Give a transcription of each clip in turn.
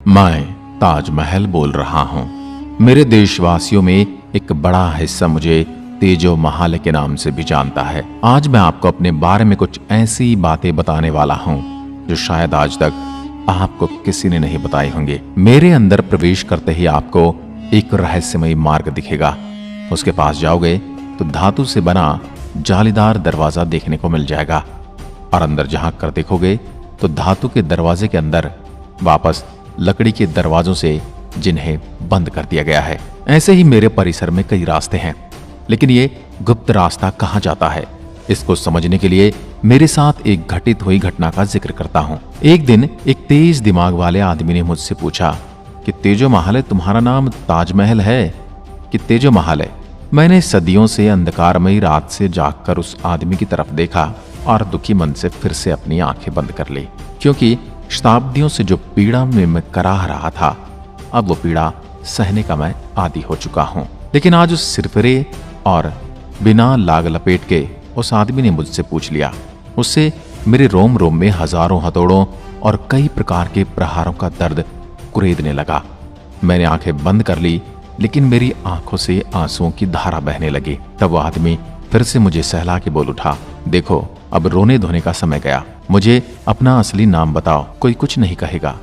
मैं ताजमहल बोल रहा हूँ। मेरे देशवासियों में एक बड़ा हिस्सा मुझे तेजो महाल के नाम से भी जानता है। आज मैं आपको अपने बारे में कुछ ऐसी बातें बताने वाला हूँ जो शायद आज तक आपको किसी ने नहीं बताई होंगी। मेरे अंदर प्रवेश करते ही आपको एक रहस्यमयी मार्ग दिखेगा। उसके पास जाओगे तो धातु से बना जालीदार दरवाजा देखने को मिल जाएगा और अंदर झांक कर देखोगे तो धातु के दरवाजे के अंदर वापस लकड़ी के दरवाजों से जिन्हें बंद कर दिया गया है। ऐसे ही मेरे परिसर में कई रास्ते हैं, लेकिन ये गुप्त रास्ता कहाँ जाता है, इसको समझने के लिए मेरे साथ एक घटित हुई घटना का जिक्र करता हूँ। एक दिन एक तेज दिमाग वाले आदमी ने मुझसे पूछा कि तेजो महाल है, तुम्हारा नाम ताजमहल है कि तेजो महाल है? मैंने सदियों से अंधकारमयी रात से जागकर उस आदमी की तरफ देखा और दुखी मन से फिर से अपनी आंखें बंद कर ली, क्योंकि शताब्दियों से जो पीड़ा में मैं कराह रहा था, अब वो पीड़ा सहने का मैं आदी हो चुका हूँ। लेकिन आज उस सिरफिरे और बिना लाग लपेट के उस आदमी ने मुझसे पूछ लिया। उससे मेरे रोम रोम में हजारों हथौड़ों और कई प्रकार के प्रहारों का दर्द कुरेदने लगा। मैंने आंखें बंद कर ली, लेकिन मेरी आंखों से आंसुओं की धारा बहने लगी। तब वह आदमी फिर से मुझे सहला के बोल उठा, देखो अब रोने धोने का समय गया, मुझे अपना असली नाम बताओ, कोई कुछ नहीं कहेगा।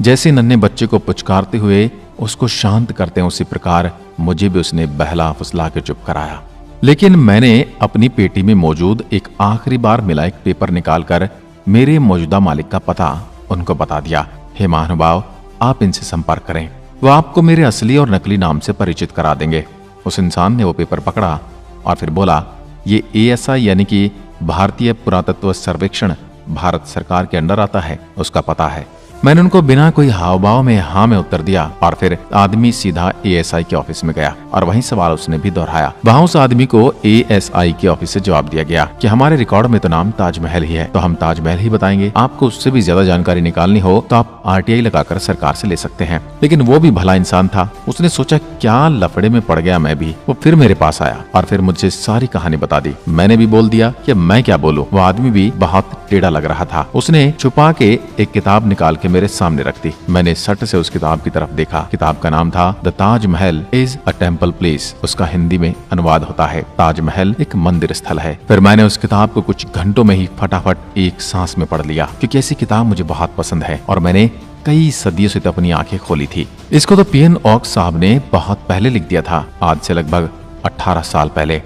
जैसे नन्हे बच्चे को पुचकारते हुए उसको शांत करते हैं, उसी प्रकार मुझे भी उसने बहला फुसला के चुप कराया। लेकिन मैंने अपनी पेटी में मौजूद एक आखिरी बार मिला एक पेपर निकालकर मेरे मौजूदा मालिक का पता उनको बता दिया। हे महानुभाव, आप इनसे संपर्क करें, वो आपको मेरे असली और नकली नाम से परिचित करा देंगे। उस इंसान ने वो पेपर पकड़ा और फिर बोला, ये ASI यानी कि भारतीय पुरातत्व सर्वेक्षण भारत सरकार के अंडर आता है, उसका पता है। मैंने उनको बिना कोई हाव भाव में हाँ में उत्तर दिया और फिर आदमी सीधा ASI के ऑफिस में गया और वही सवाल उसने भी दोहराया। वहां उस आदमी को ASI के ऑफिस से जवाब दिया गया कि हमारे रिकॉर्ड में तो नाम ताजमहल ही है, तो हम ताजमहल ही बताएंगे। आपको उससे भी ज्यादा जानकारी निकालनी हो तो आप RTI लगाकर सरकार से ले सकते हैं। लेकिन वो भी भला इंसान था, उसने सोचा क्या लफड़े में पड़ गया मैं भी। वो फिर मेरे पास आया और फिर मुझसे सारी कहानी बता दी। मैंने भी बोल दिया कि मैं क्या बोलूं। वो आदमी भी बहुत टेढ़ा लग रहा था। उसने छुपा के एक किताब निकाल के मेरे सामने रख दी। मैंने सट से उस किताब की तरफ देखा। किताब का नाम था the Taj Mahal is a temple place. उसका हिंदी में अनुवाद होता है, ताजमहल एक मंदिर स्थल है। फिर मैंने उस किताब को कुछ घंटों में ही फटाफट एक सांस में पढ़ लिया, क्योंकि ऐसी किताब मुझे बहुत पसंद है और मैंने कई सदियों से तो अपनी आंखें खोली थी। इसको तो PN ओक साहब ने बहुत पहले लिख दिया था, आज से लगभग 18 साल पहले।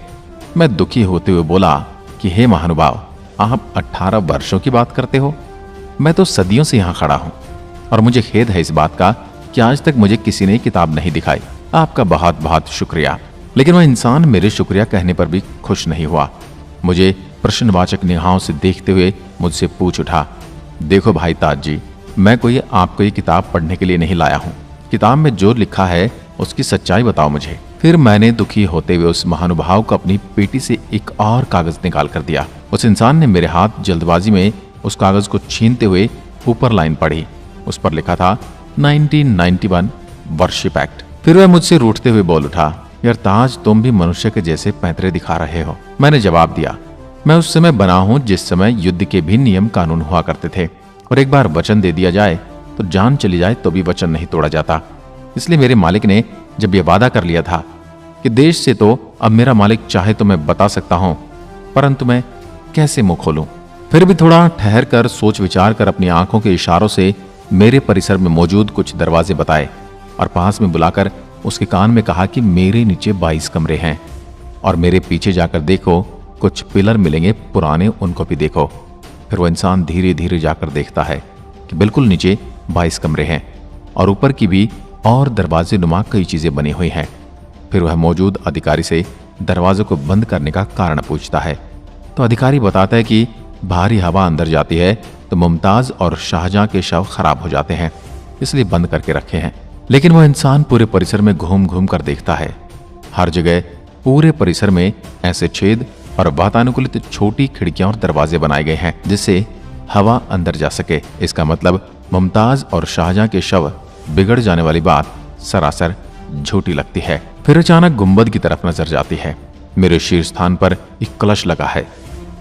मैं दुखी होते हुए बोला कि हे महानुभाव, आप 18 वर्षों की बात करते हो? मैं तो सदियों से यहाँ खड़ा हूँ और मुझे खेद है इस बात का कि आज तक मुझे किसी ने किताब नहीं दिखाई। आपका बहुत बहुत शुक्रिया। लेकिन वह इंसान मेरे शुक्रिया कहने पर भी खुश नहीं हुआ। मुझे प्रश्नवाचक निगाहों से देखते हुए मुझसे पूछ उठा, देखो भाई ताज जी, मैं कोई आपको ये किताब पढ़ने के लिए नहीं लाया हूँ। किताब में जो लिखा है उसकी सच्चाई बताओ मुझे। फिर मैंने दुखी होते हुए उस महानुभाव को अपनी पेटी से एक और कागज निकाल कर दिया। उस इंसान ने मेरे हाथ जल्दबाजी में उस कागज को छीनते हुए ऊपर लाइन पढ़ी। उस पर लिखा था 1991 वर्शिप एक्ट। फिर वह मुझसे रूठते हुए बोल उठा, यार ताज, तुम भी मनुष्य के जैसे पैंतरे दिखा रहे हो। मैंने जवाब दिया, मैं उस समय बना हूं जिस समय युद्ध के भी नियम कानून हुआ करते थे और एक बार वचन दे दिया जाए तो जान चली जाए तो भी वचन नहीं तोड़ा जाता। इसलिए मेरे मालिक ने जब यह वादा कर लिया था कि देश से तो अब मेरा मालिक चाहे तो मैं बता सकता हूं, परंतु मैं कैसे मुंह खोलूं। फिर भी थोड़ा ठहर कर सोच विचार कर अपनी आंखों के इशारों से मेरे परिसर में मौजूद कुछ दरवाजे बताए और पास में बुलाकर उसके कान में कहा कि मेरे नीचे 22 कमरे हैं और मेरे पीछे जाकर देखो, कुछ पिलर मिलेंगे पुराने, उनको भी देखो। फिर वह इंसान धीरे धीरे जाकर देखता है कि बिल्कुल नीचे 22 कमरे हैं और ऊपर की भी और दरवाजे नुमा कई चीजें बनी हुई हैं। फिर वह मौजूद अधिकारी से दरवाजे को बंद करने का कारण पूछता है तो अधिकारी बताता है कि भारी हवा अंदर जाती है तो मुमताज और शाहजहां के शव खराब हो जाते हैं, इसलिए बंद करके रखे हैं। लेकिन वह इंसान पूरे परिसर में घूम घूम कर देखता है। हर जगह पूरे परिसर में ऐसे छेद और वातानुकूलित छोटी खिड़कियां और दरवाजे बनाए गए हैं जिससे हवा अंदर जा सके। इसका मतलब मुमताज और शाहजहां के शव बिगड़ जाने वाली बात सरासर झूठी लगती है। फिर अचानक गुंबद की तरफ नजर जाती है। मेरे शीर्ष स्थान पर एक कलश लगा है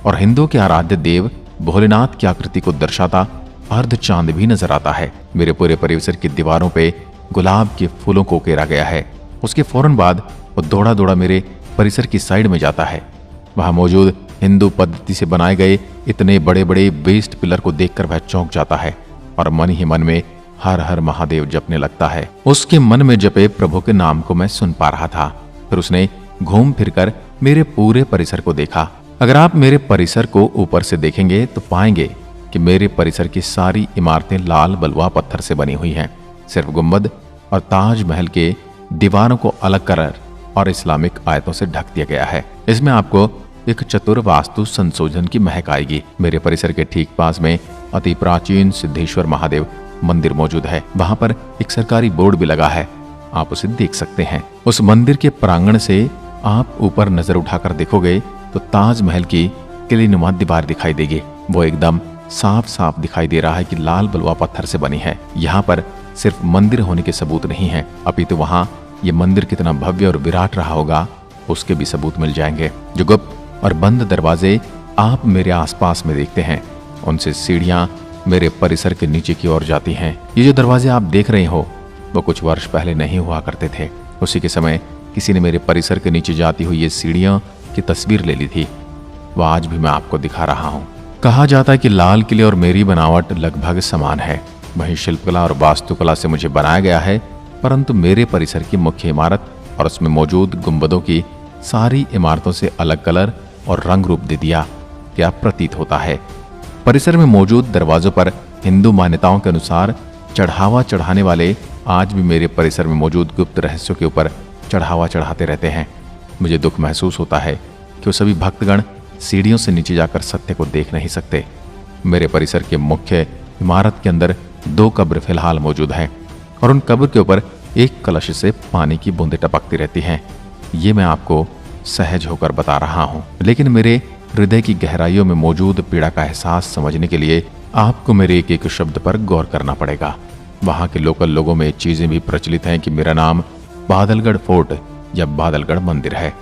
और हिंदुओं के आराध्य देव भोलेनाथ की आकृति को दर्शाता अर्ध चांद भी नजर आता है। मेरे पूरे परिसर की दीवारों पे गुलाब के फूलों को उकेरा गया है। उसके फौरन बाद वो दौड़ा दौड़ा मेरे परिसर की साइड में जाता है। वहां मौजूद हिंदू पद्धति से बनाए गए इतने बड़े बड़े बेस्ट पिलर को देखकर वह चौंक जाता है और मन ही मन में हर हर महादेव जपने लगता है। उसके मन में जपे प्रभु के नाम को मैं सुन पा रहा था। फिर उसने घूम फिरकर मेरे पूरे परिसर को देखा। अगर आप मेरे परिसर को ऊपर से देखेंगे तो पाएंगे कि मेरे परिसर की सारी इमारतें लाल बलुआ पत्थर से बनी हुई हैं। सिर्फ गुंबद और ताजमहल के दीवारों को अलग कलर और इस्लामिक आयतों से ढक दिया गया है। इसमें आपको एक चतुर वास्तु संशोधन की महक आएगी। मेरे परिसर के ठीक पास में अति प्राचीन सिद्धेश्वर महादेव मंदिर मौजूद है। वहां पर एक सरकारी बोर्ड भी लगा है, आप उसे देख सकते हैं। उस मंदिर के प्रांगण से आप ऊपर नजर उठाकर देखोगे तो ताजमहल की किलेनुमा दीवार दिखाई देगी। वो एकदम साफ साफ दिखाई दे रहा है कि लाल बलुआ पत्थर से बनी है। यहाँ पर सिर्फ मंदिर होने के सबूत नहीं है, अपितु वहां ये मंदिर कितना भव्य और विराट रहा होगा उसके भी सबूत मिल जाएंगे। जो गुप्त और बंद दरवाजे आप मेरे आसपास में देखते हैं, उनसे सीढ़ियां मेरे परिसर के नीचे की ओर जाती हैं। ये जो दरवाजे आप देख रहे हो वो कुछ वर्ष पहले नहीं हुआ करते थे। उसी के समय किसी ने मेरे परिसर के नीचे जाती हुई ये सीढ़ियां की तस्वीर ले ली थी। वह आज भी मैं आपको दिखा रहा हूँ। कहा जाता है कि लाल किले और मेरी बनावट लगभग समान है। वहीं शिल्पकला और वास्तुकला से मुझे बनाया गया है, परंतु मेरे परिसर की मुख्य इमारत और उसमें मौजूद गुंबदों की सारी इमारतों से अलग कलर और रंग रूप दे दिया क्या प्रतीत होता है। परिसर में मौजूद दरवाजों पर हिंदू मान्यताओं के अनुसार चढ़ावा चढ़ाने वाले आज भी मेरे परिसर में मौजूद गुप्त रहस्यों के ऊपर चढ़ावा चढ़ाते रहते हैं। मुझे दुख महसूस होता है कि वो सभी भक्तगण सीढ़ियों से नीचे जाकर सत्य को देख नहीं सकते। मेरे परिसर के मुख्य इमारत के अंदर 2 कब्र फिलहाल मौजूद हैं और उन कब्र के ऊपर एक कलश से पानी की बूंदें टपकती रहती हैं। ये मैं आपको सहज होकर बता रहा हूँ, लेकिन मेरे हृदय की गहराइयों में मौजूद पीड़ा का एहसास समझने के लिए आपको मेरे एक एक शब्द पर गौर करना पड़ेगा। वहां के लोकल लोगों में चीजें भी प्रचलित हैं कि मेरा नाम बादलगढ़ फोर्ट या बादलगढ़ मंदिर है,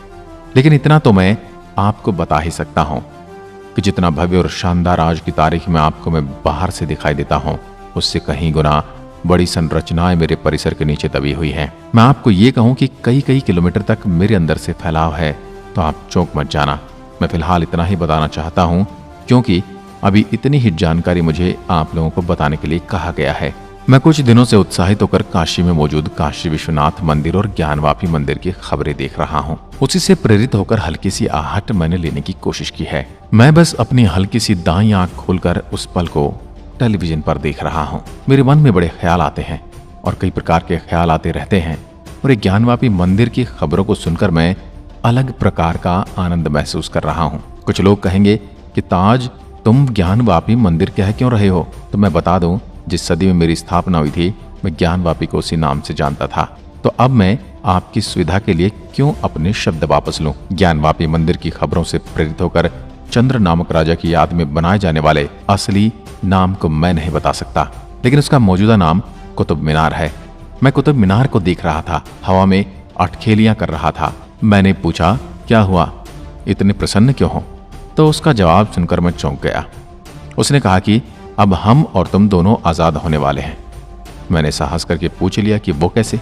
लेकिन इतना तो मैं आपको बता ही सकता हूँ कि जितना भव्य और शानदार आज की तारीख में आपको मैं बाहर से दिखाई देता हूँ, उससे कहीं गुना बड़ी संरचनाएं मेरे परिसर के नीचे दबी हुई हैं। मैं आपको ये कहूँ कि कई कई किलोमीटर तक मेरे अंदर से फैलाव है तो आप चौंक मत जाना। मैं फिलहाल इतना ही बताना चाहता हूँ क्योंकि अभी इतनी ही जानकारी मुझे आप लोगों को बताने के लिए कहा गया है। मैं कुछ दिनों से उत्साहित होकर काशी में मौजूद काशी विश्वनाथ मंदिर और ज्ञानवापी मंदिर की खबरें देख रहा हूँ। उसी से प्रेरित होकर हल्की सी आहट मैंने लेने की कोशिश की है। मैं बस अपनी हल्की सी दाईं आंख खोलकर उस पल को टेलीविजन पर देख रहा हूँ। मेरे मन में बड़े ख्याल आते हैं और कई प्रकार के ख्याल आते रहते हैं और एक ज्ञानवापी मंदिर की खबरों को सुनकर मैं अलग प्रकार का आनंद महसूस कर रहा हूँ। कुछ लोग कहेंगे कि ताज तुम ज्ञानवापी मंदिर कह क्यों रहे हो, तो मैं बता दूं जिस सदी में मेरी स्थापना हुई थी मैं ज्ञानवापी को उसी नाम से जानता था। तो अब मैं आपकी सुविधा के लिए क्यों अपने शब्द वापस लूं। ज्ञानवापी मंदिर की खबरों से प्रेरित होकर चंद्र नामक राजा की याद में बनाए जाने वाले असली नाम को मैं नहीं बता सकता, लेकिन उसका मौजूदा नाम कुतुब मीनार है। मैं कुतुब मीनार को देख रहा था, हवा में अटखेलियां कर रहा था। मैंने पूछा, क्या हुआ, इतने प्रसन्न क्यों हो? तो उसका जवाब सुनकर मैं चौंक गया। उसने कहा कि अब हम और तुम दोनों आजाद होने वाले हैं। मैंने साहस करके पूछ लिया कि वो कैसे?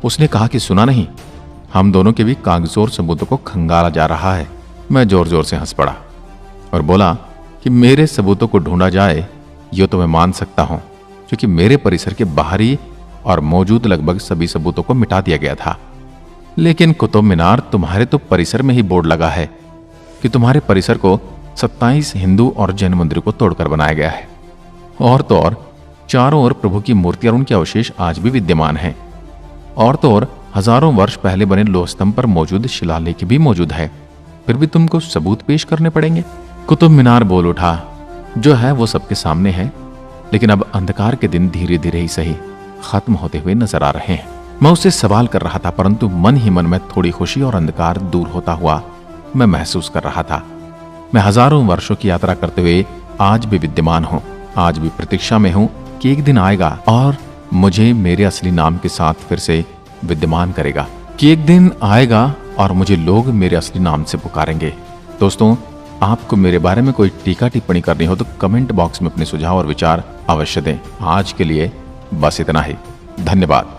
उसने कहा कि सुना नहीं, हम दोनों के भी कागजों और सबूतों को खंगाला जा रहा है। मैं जोर जोर से हंस पड़ा और बोला कि मेरे सबूतों को ढूंढा जाए ये तो मैं मान सकता हूं, क्योंकि मेरे परिसर के बाहरी और मौजूद लगभग सभी सबूतों को मिटा दिया गया था। लेकिन कुतुब मीनार तुम्हारे तो परिसर में ही बोर्ड लगा है कि तुम्हारे परिसर को 27 हिंदू और जैन मंदिरों को तोड़कर बनाया गया है। और तो और चारों ओर प्रभु की मूर्तियां और उनके अवशेष आज भी विद्यमान हैं। और तो और हजारों वर्ष पहले बने लोह स्तंभ पर मौजूद शिलालेख भी मौजूद है। फिर भी तुमको सबूत पेश करने पड़ेंगे। कुतुब मीनार बोल उठा, जो है वो सबके सामने है, लेकिन अब अंधकार के दिन धीरे धीरे ही सही खत्म होते हुए नजर आ रहे हैं। मैं उससे सवाल कर रहा था, परंतु मन ही मन में थोड़ी खुशी और अंधकार दूर होता हुआ मैं महसूस कर रहा था। मैं हजारों वर्षों की यात्रा करते हुए आज भी विद्यमान हूँ। आज भी प्रतीक्षा में हूँ कि एक दिन आएगा और मुझे मेरे असली नाम के साथ फिर से विद्यमान करेगा, कि एक दिन आएगा और मुझे लोग मेरे असली नाम से पुकारेंगे। दोस्तों, आपको मेरे बारे में कोई टीका टिप्पणी करनी हो तो कमेंट बॉक्स में अपने सुझाव और विचार अवश्य दें। आज के लिए बस इतना ही। धन्यवाद।